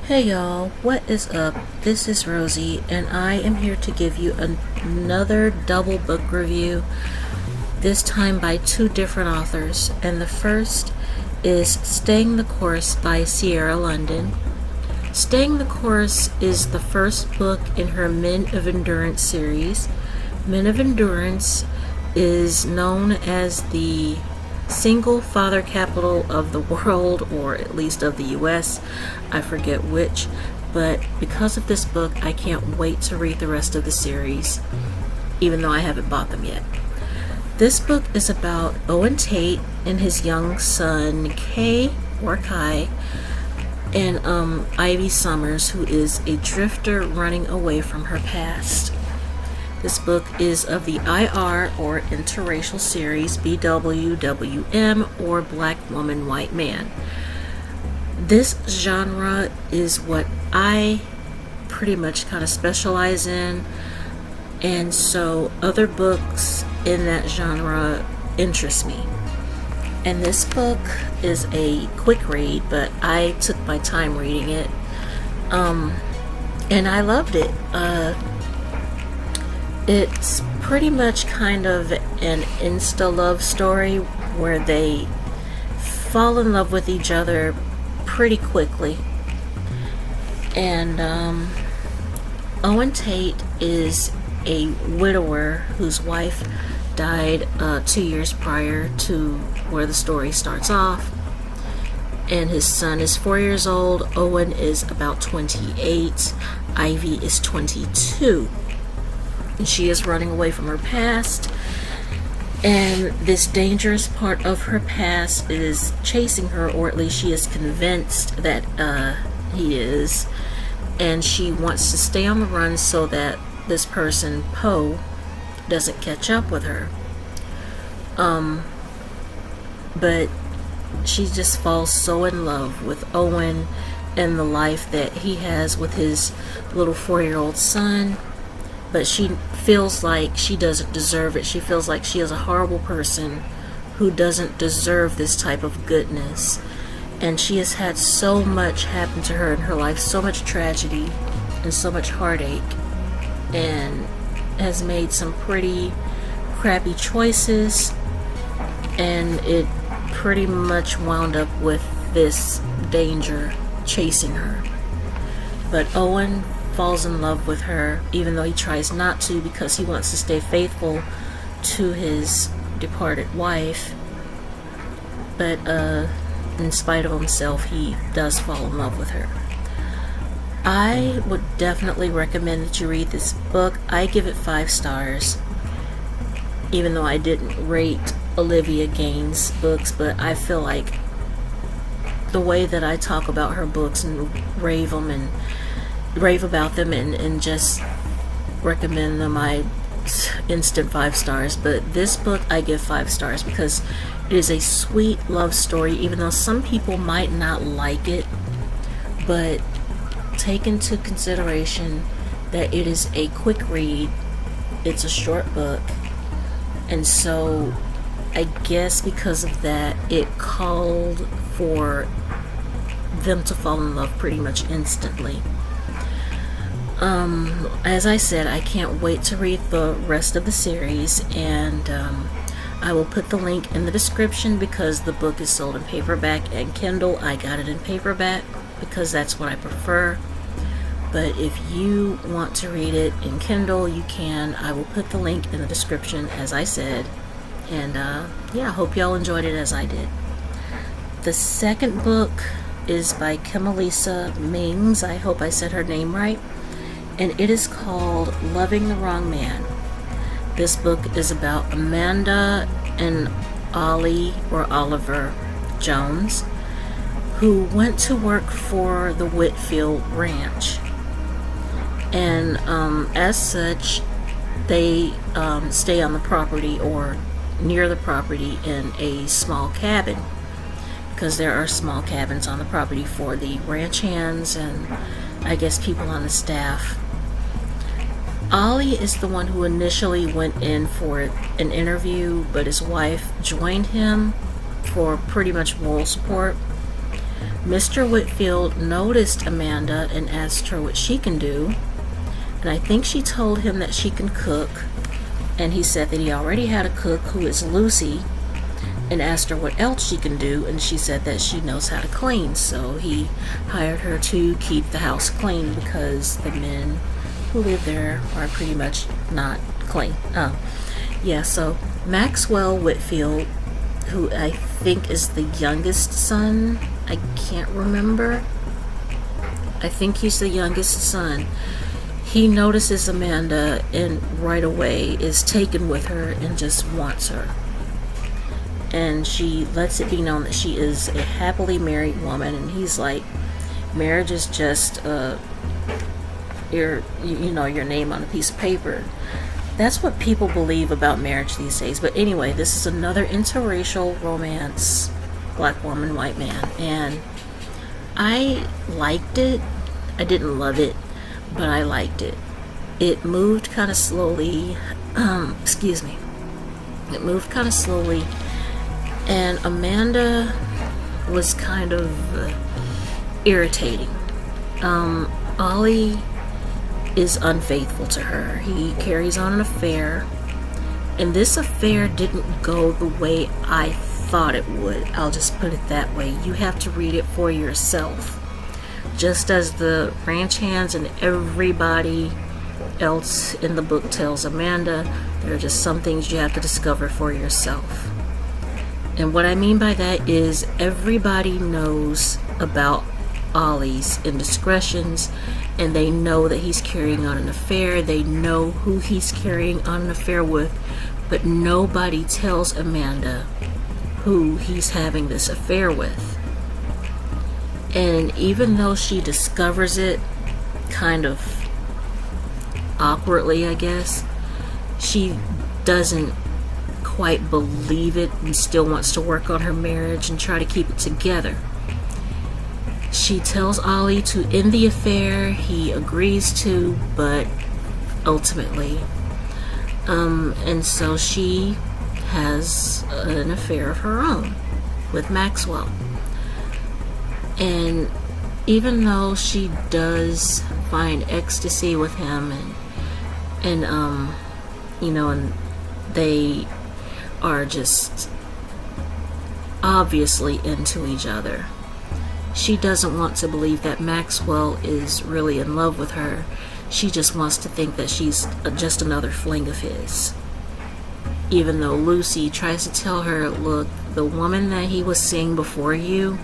Hey y'all, what is up? This is Rosie, and I am here to give you another double book review, this time by two different authors. And the first is Staying the Course by Siera London. Staying the Course is the first book in her Men of Endurance series. Men of Endurance is known as the single father capital of the world, or at least of the US. I forget which, but because of this book, I can't wait to read the rest of the series, even though I haven't bought them yet. This book is about Owen Tate and his young son, Kai, and Ivy Summers, who is a drifter running away from her past. This book is of the IR, or interracial series, BWWM, or Black Woman, White Man. This genre is what I pretty much kind of specialize in, and so other books in that genre interest me. And this book is a quick read, but I took my time reading it, and I loved it. It's pretty much kind of an insta-love story where they fall in love with each other pretty quickly. And Owen Tate is a widower whose wife died 2 years prior to where the story starts off. And his son is 4 years old. Owen is about 28. Ivy is 22. And she is running away from her past, and this dangerous part of her past is chasing her, or at least she is convinced that he is, and she wants to stay on the run so that this person, Poe, doesn't catch up with her. But she just falls so in love with Owen and the life that he has with his little 4-year-old son. But she feels like she doesn't deserve it. She feels like she is a horrible person who doesn't deserve this type of goodness. And she has had so much happen to her in her life, so much tragedy and so much heartache, and has made some pretty crappy choices, and it pretty much wound up with this danger chasing her. But Owen falls in love with her, even though he tries not to, because he wants to stay faithful to his departed wife. But in spite of himself, he does fall in love with her. I would definitely recommend that you read this book. I give it 5 stars, even though I didn't rate Olivia Gaines' books, but I feel like the way that I talk about her books and rave about them and just recommend them, I instant 5 stars. But this book I give 5 stars because it is a sweet love story, even though some people might not like it. But take into consideration that it is a quick read, it's a short book, and so I guess because of that, it called for them to fall in love pretty much instantly. As I said, I can't wait to read the rest of the series, and I will put the link in the description because the book is sold in paperback and Kindle. I got it in paperback because that's what I prefer. But if you want to read it in Kindle, you can. I will put the link in the description, as I said. And yeah, I hope y'all enjoyed it as I did. The second book is by Kimolisa Mings. I hope I said her name right. And it is called Loving the Wrong Man. This book is about Amanda and Ollie, or Oliver Jones, who went to work for the Whitfield Ranch. And as such, they stay on the property or near the property in a small cabin, because there are small cabins on the property for the ranch hands and I guess people on the staff. Ollie is the one who initially went in for an interview, but his wife joined him for pretty much moral support. Mr. Whitfield noticed Amanda and asked her what she can do. And I think she told him that she can cook. And he said that he already had a cook who is Lucy, and asked her what else she can do, and she said that she knows how to clean. So he hired her to keep the house clean because the men who live there are pretty much not clean. So Maxwell Whitfield, who I think is the youngest son, I can't remember. I think he's the youngest son. He notices Amanda and right away is taken with her and just wants her. And she lets it be known that she is a happily married woman, and he's like, marriage is just your name on a piece of paper. That's what people believe about marriage these days. But anyway, this is another interracial romance, black woman, white man, and I liked it. I didn't love it, but I liked it. It moved kind of slowly. It moved kind of slowly, and Amanda was kind of irritating. Ollie is unfaithful to her. He carries on an affair, and this affair didn't go the way I thought it would. I'll just put it that way. You have to read it for yourself. Just as the ranch hands and everybody else in the book tells Amanda, there are just some things you have to discover for yourself. And what I mean by that is everybody knows about Ollie's indiscretions, and they know that he's carrying on an affair. They know who he's carrying on an affair with, but nobody tells Amanda who he's having this affair with. And even though she discovers it kind of awkwardly, I guess, she doesn't quite believe it and still wants to work on her marriage and try to keep it together. She tells Ollie to end the affair. He agrees to, but ultimately, and so she has an affair of her own with Maxwell. And even though she does find ecstasy with him, and they are just obviously into each other, she doesn't want to believe that Maxwell is really in love with her. She just wants to think that she's just another fling of his. Even though Lucy tries to tell her, look, the woman that he was seeing before you,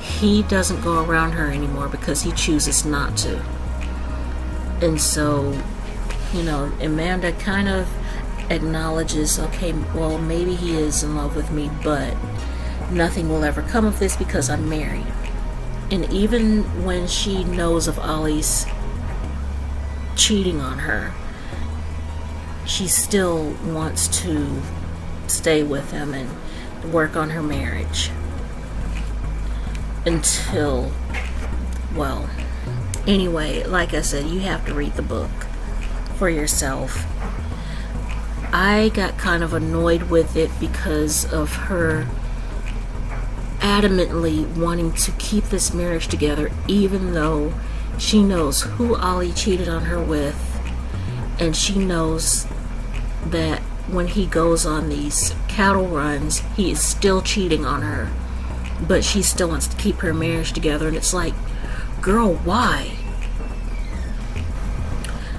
he doesn't go around her anymore because he chooses not to. And so, Amanda kind of acknowledges, okay, well, maybe he is in love with me, but nothing will ever come of this because I'm married. And even when she knows of Ollie's cheating on her, she still wants to stay with him and work on her marriage until, well, anyway, like I said, you have to read the book for yourself. I got kind of annoyed with it because of her adamantly wanting to keep this marriage together, even though she knows who Ollie cheated on her with, and she knows that when he goes on these cattle runs, he is still cheating on her, but she still wants to keep her marriage together. And it's like, girl, why?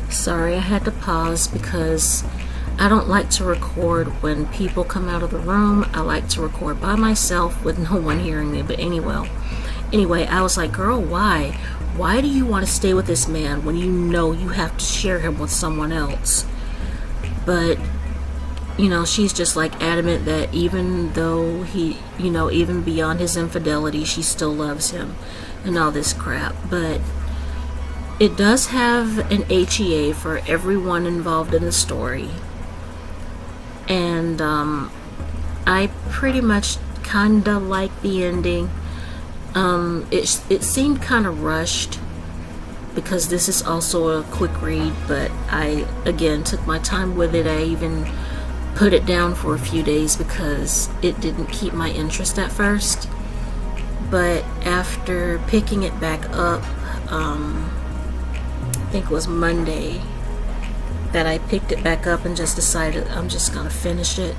Sorry, I had to pause because I don't like to record when people come out of the room. I like to record by myself with no one hearing me. But anyway, I was like, girl, why? Why do you want to stay with this man when you know you have to share him with someone else? But, she's just like adamant that even though he, even beyond his infidelity, she still loves him and all this crap. But it does have an HEA for everyone involved in the story. And I pretty much kind of like the ending. It seemed kind of rushed because this is also a quick read, but I, again, took my time with it. I even put it down for a few days because it didn't keep my interest at first. But after picking it back up, I think it was Monday that I picked it back up and just decided I'm just gonna finish it.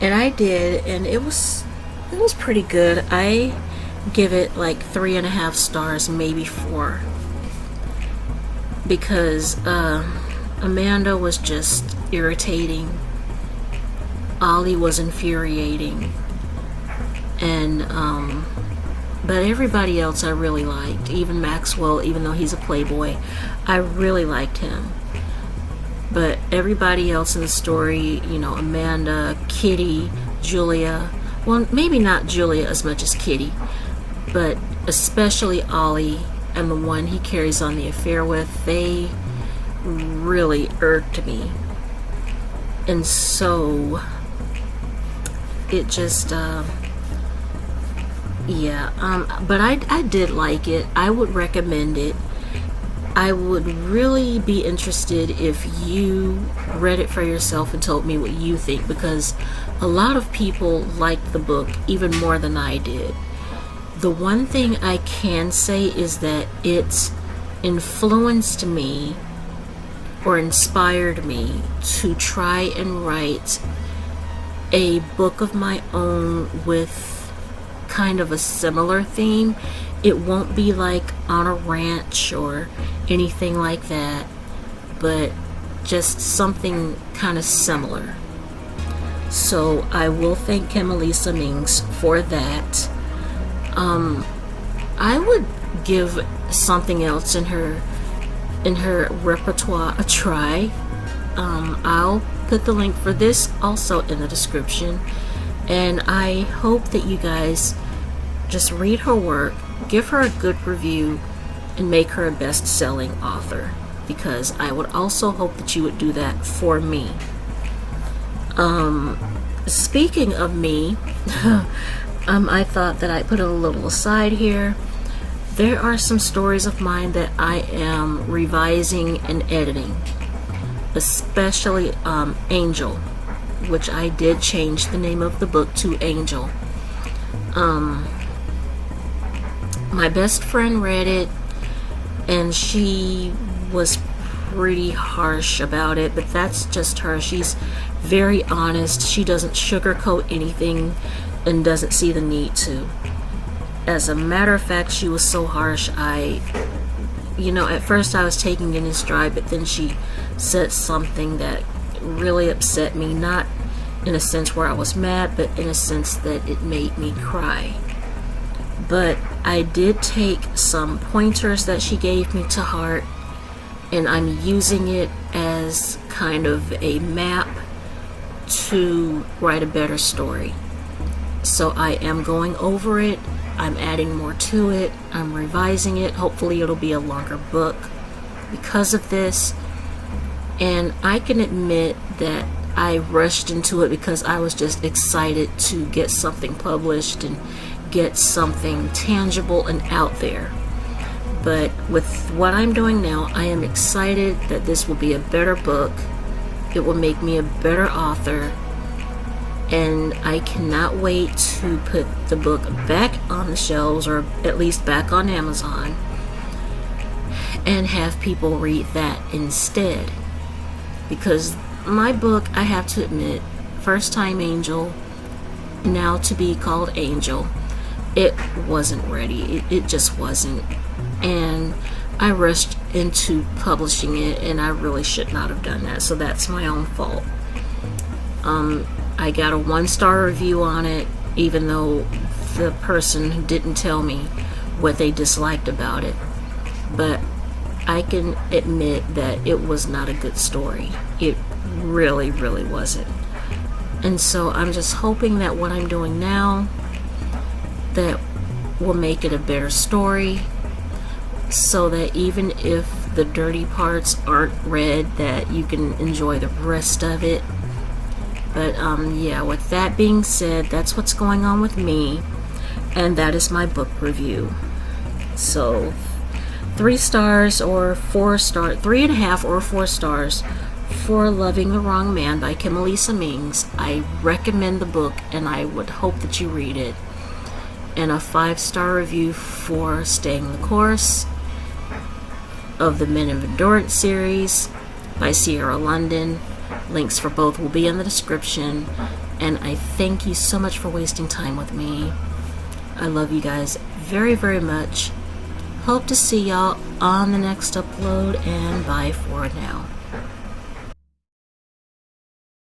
And I did, and it was pretty good. I give it like 3.5 stars, maybe 4, because Amanda was just irritating. Ollie was infuriating, and but everybody else I really liked. Even Maxwell, even though he's a playboy, I really liked him. But everybody else in the story, you know, Amanda, Kitty, Julia, well, maybe not Julia as much as Kitty, but especially Ollie and the one he carries on the affair with, they really irked me. And so it just but I did like it. I would recommend it. I would really be interested if you read it for yourself and told me what you think, because a lot of people liked the book even more than I did. The one thing I can say is that it's influenced me or inspired me to try and write a book of my own with kind of a similar theme. It won't be like on a ranch or anything like that, but just something kind of similar. So I will thank Kimolisa Mings for that. I would give something else in her repertoire a try. I'll put the link for this also in the description, and I hope that you guys just read her work, give her a good review, and make her a best-selling author, because I would also hope that you would do that for me. Speaking of me, I thought that I'd put a little aside here. There are some stories of mine that I am revising and editing, especially Angel, which I did change the name of the book to Angel. My best friend read it, and she was pretty harsh about it, but that's just her. She's very honest. She doesn't sugarcoat anything and doesn't see the need to. As a matter of fact, she was so harsh, at first I was taking it in stride, but then she said something that really upset me, not in a sense where I was mad, but in a sense that it made me cry. But I did take some pointers that she gave me to heart, and I'm using it as kind of a map to write a better story. So I am going over it, I'm adding more to it, I'm revising it. Hopefully it'll be a longer book because of this. And I can admit that I rushed into it because I was just excited to get something published and get something tangible and out there. But with what I'm doing now, I am excited that this will be a better book. It will make me a better author, and I cannot wait to put the book back on the shelves, or at least back on Amazon, and have people read that instead. Because my book, I have to admit, First Time Angel, now to be called Angel, it wasn't ready. It just wasn't. And I rushed into publishing it, and I really should not have done that. So that's my own fault. I got a 1-star review on it, even though the person didn't tell me what they disliked about it. But I can admit that it was not a good story. It really, really wasn't. And so I'm just hoping that what I'm doing now that will make it a better story, so that even if the dirty parts aren't read, that you can enjoy the rest of it. But with that being said, that's what's going on with me, and that is my book review. So 3 stars or 4 stars, 3.5 or 4 stars for Loving the Wrong Man by Kimolisa Mings. I recommend the book, and I would hope that you read it. and a 5-star review for Staying the Course of the Men of Endurance series by Siera London. Links for both will be in the description. And I thank you so much for wasting time with me. I love you guys very, very much. Hope to see y'all on the next upload, and bye for now.